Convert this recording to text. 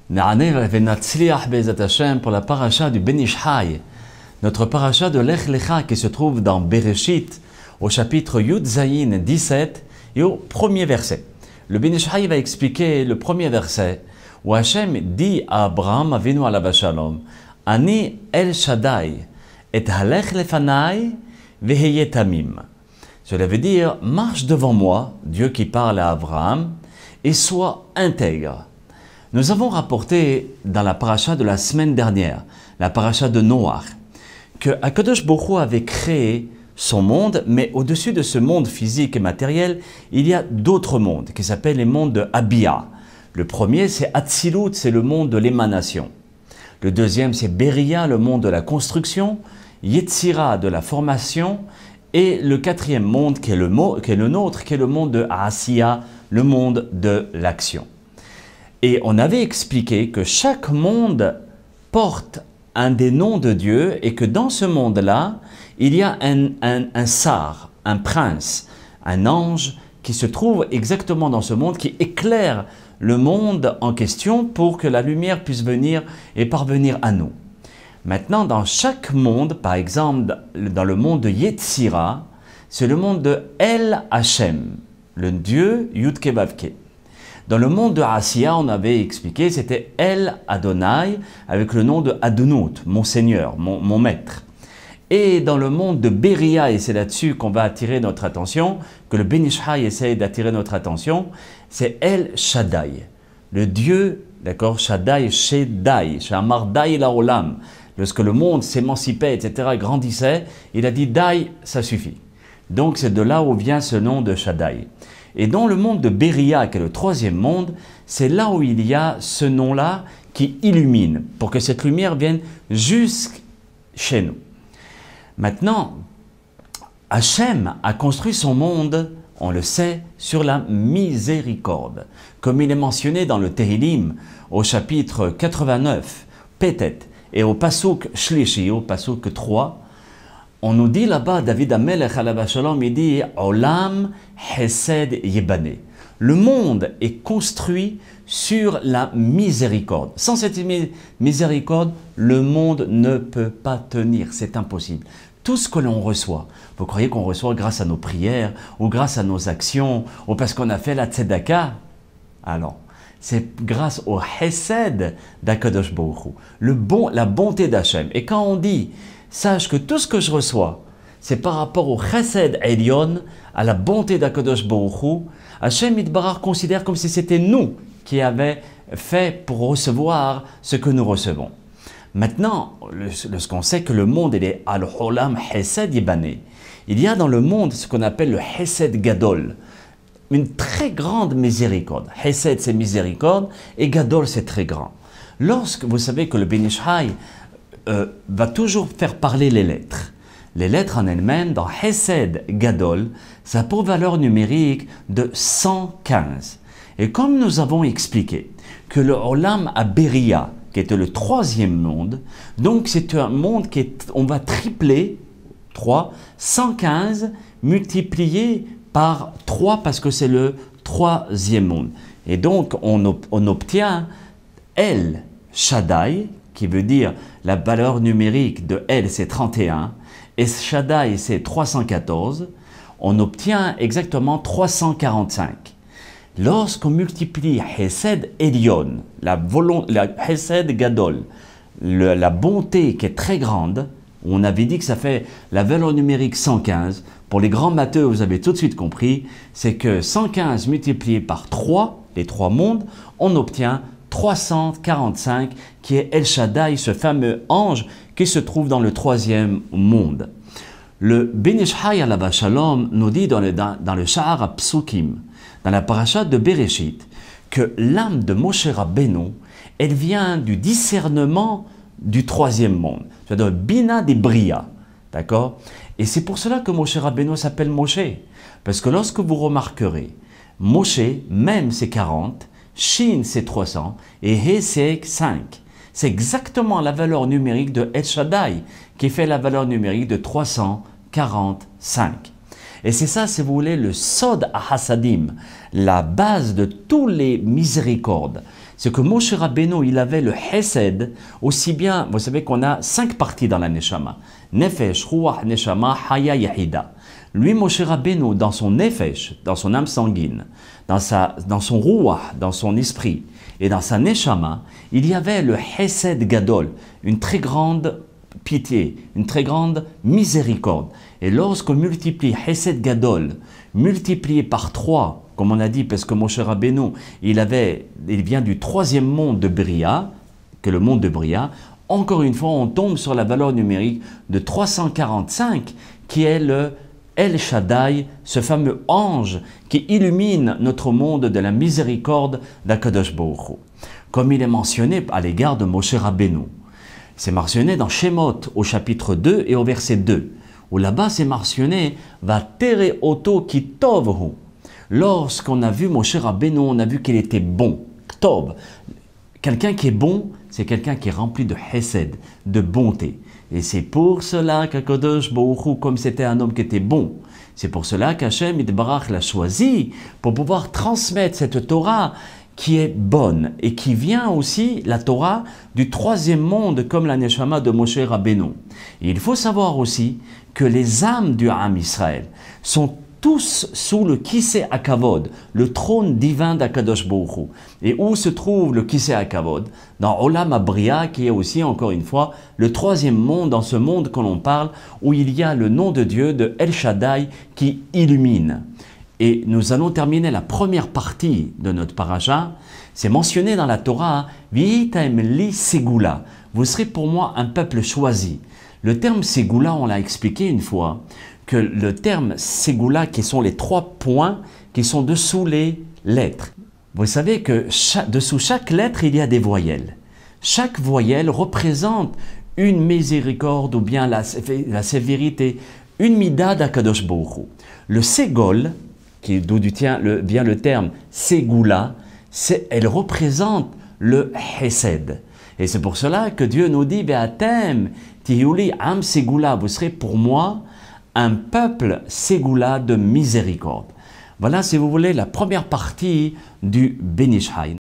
Na'aner venatzliach be'ezat Hashem pour la paracha du Ben Ish Chai, notre paracha de Lech Lecha qui se trouve dans Bereshit au chapitre Yud Zayin 17 et au premier verset. Le Ben Ish Chai va expliquer le premier verset où Hashem dit à Abraham Avinu alav shalom Ani El Shaddai et halech lefanai veheye tamim. Cela veut dire marche devant moi, Dieu qui parle à Abraham, et sois intègre. Nous avons rapporté dans la paracha de la semaine dernière, la paracha de Noach, que Akadosh Baruch Hu avait créé son monde, mais au-dessus de ce monde physique et matériel, il y a d'autres mondes qui s'appellent les mondes de Abia. Le premier, c'est Atzilut, c'est le monde de l'émanation. Le deuxième, c'est Beria, le monde de la construction, Yetzira, de la formation, et le quatrième monde qui est le nôtre, qui est le monde de Asiya, le monde de l'action. Et on avait expliqué que chaque monde porte un des noms de Dieu et que dans ce monde-là, il y a un sar, un prince, un ange qui se trouve exactement dans ce monde, qui éclaire le monde en question pour que la lumière puisse venir et parvenir à nous. Maintenant, dans chaque monde, par exemple, dans le monde de Yetzira, c'est le monde de El Hashem, le Dieu Yudke Vavke. Dans le monde de Asiya, on avait expliqué, c'était El Adonai, avec le nom de Adonut, mon Seigneur, mon Maître. Et dans le monde de Beria, et c'est là-dessus qu'on va attirer notre attention, que le Ben Ish Chai essaie d'attirer notre attention, c'est El Shaddai, le Dieu, d'accord, Shaddai, Shaddai, Shamar Dai la Olam. Lorsque le monde s'émancipait, etc., grandissait, il a dit Dai, ça suffit. Donc c'est de là où vient ce nom de Shaddai. Et dans le monde de Beria, qui est le troisième monde, c'est là où il y a ce nom-là qui illumine, pour que cette lumière vienne jusqu'à chez nous. Maintenant, Hachem a construit son monde, on le sait, sur la miséricorde. Comme il est mentionné dans le Tehillim, au chapitre 89, Pétet, et au Pasuk Shlishi, au Pasuk 3, on nous dit là-bas, David Amelech alav shalom, il dit « Olam Hesed Yebane ». Le monde est construit sur la miséricorde. Sans cette miséricorde, le monde ne peut pas tenir, c'est impossible. Tout ce que l'on reçoit, vous croyez qu'on reçoit grâce à nos prières, ou grâce à nos actions, ou parce qu'on a fait la tzedaka? Alors, c'est grâce au Hesed d'Akadosh Baruch Hu, la bonté d'Hachem. Et quand on dit sache que tout ce que je reçois, c'est par rapport au Chesed Elyon, à la bonté d'Akadosh Baruch Hu. Hachem Yitbarach considère comme si c'était nous qui avions fait pour recevoir ce que nous recevons. Maintenant, lorsqu'on sait que le monde est Al-Holam Hesed Yibane, il y a dans le monde ce qu'on appelle le Hesed Gadol, une très grande miséricorde. Hesed c'est miséricorde et Gadol c'est très grand. Lorsque vous savez que le Ben Ish Chai va toujours faire parler les lettres. Les lettres en elles-mêmes, dans Hesed Gadol, ça a pour valeur numérique de 115. Et comme nous avons expliqué que le Olam à Beria, qui était le troisième monde, donc c'est un monde on va tripler, 3, 115 multiplié par 3 parce que c'est le troisième monde. Et donc on obtient El Shaddai, qui veut dire la valeur numérique de El c'est 31 et Shaddai c'est 314, on obtient exactement 345. Lorsqu'on multiplie Hesed Elyon, la Hesed Gadol, la bonté qui est très grande, on avait dit que ça fait la valeur numérique 115, pour les grands matheux vous avez tout de suite compris, c'est que 115 multiplié par 3, les 3 mondes, on obtient 345 qui est El Shaddai, ce fameux ange qui se trouve dans le troisième monde. Le Ben Ish Chai alav shalom nous dit dans le Sha'ar Psukim, dans la paracha de Bereshit, que l'âme de Moshe Rabbeinu, elle vient du discernement du troisième monde, c'est-à-dire Bina des Bria, d'accord? Et c'est pour cela que Moshe Rabbeinu s'appelle Moshe, parce que lorsque vous remarquerez, Moshe, même c'est 40, Shin c'est 300 et He c'est 5. C'est exactement la valeur numérique de El Shaddai qui fait la valeur numérique de 345. Et c'est ça, si vous voulez, le Sod à Hassadim, la base de tous les miséricordes. c'est que Moshe Rabbeinu, il avait le Hesed, aussi bien, vous savez qu'on a 5 parties dans la Neshama. Nefesh, Ruach, Neshama, Haya, Yehida. Lui, Moshe Rabbeinu, dans son Nefesh, dans son âme sanguine, dans son Ruach, dans son esprit, et dans sa Neshama, il y avait le Hesed Gadol, une très grande pitié, une très grande miséricorde. Et lorsqu'on multiplie Hesed Gadol, multiplié par 3, comme on a dit, parce que Moshe Rabbeinu, il vient du 3e monde de Bria, que le monde de Bria. Encore une fois, on tombe sur la valeur numérique de 345, qui est le El Shaddai, ce fameux ange qui illumine notre monde de la miséricorde d'Akadosh Baruch Hu. Comme il est mentionné à l'égard de Moshe Rabbeinu. C'est mentionné dans Shemot au chapitre 2 et au verset 2, où là-bas c'est mentionné « Va tere oto ki tovhu ». Lorsqu'on a vu Moshe Rabbeinu, on a vu qu'il était bon, Tov. Quelqu'un qui est bon, c'est quelqu'un qui est rempli de Hesed, de bonté. Et c'est pour cela qu'Akadosh Baruch Hu, comme c'était un homme qui était bon, c'est pour cela qu'Hachem Yitbarach l'a choisi pour pouvoir transmettre cette Torah qui est bonne et qui vient aussi, la Torah, du 3e monde comme la Neshama de Moshe Rabbeinu. Et il faut savoir aussi que les âmes du Ham Israël sont tous sous le Kisei HaKavod, le trône divin d'Akadosh Baruch Hu. Et où se trouve le Kisei HaKavod? Dans Olam HaBria, qui est aussi, encore une fois, le 3e monde, dans ce monde que l'on parle, où il y a le nom de Dieu, de El Shaddai, qui illumine. Et nous allons terminer la première partie de notre parasha. C'est mentionné dans la Torah, « V'yitam li segula » vous serez pour moi un peuple choisi. Le terme segula, on l'a expliqué une fois, que le terme segula, qui sont les 3 points qui sont dessous les lettres. Vous savez que dessous chaque lettre, il y a des voyelles. Chaque voyelle représente une miséricorde ou bien la sévérité, une mida d'Akadosh Baruch Hu. Le segol, d'où vient le terme segula, elle représente le Hesed. Et c'est pour cela que Dieu nous dit « Be'atem tihuli am segula » vous serez pour moi un peuple segula de miséricorde. Voilà, si vous voulez, la première partie du Benishai.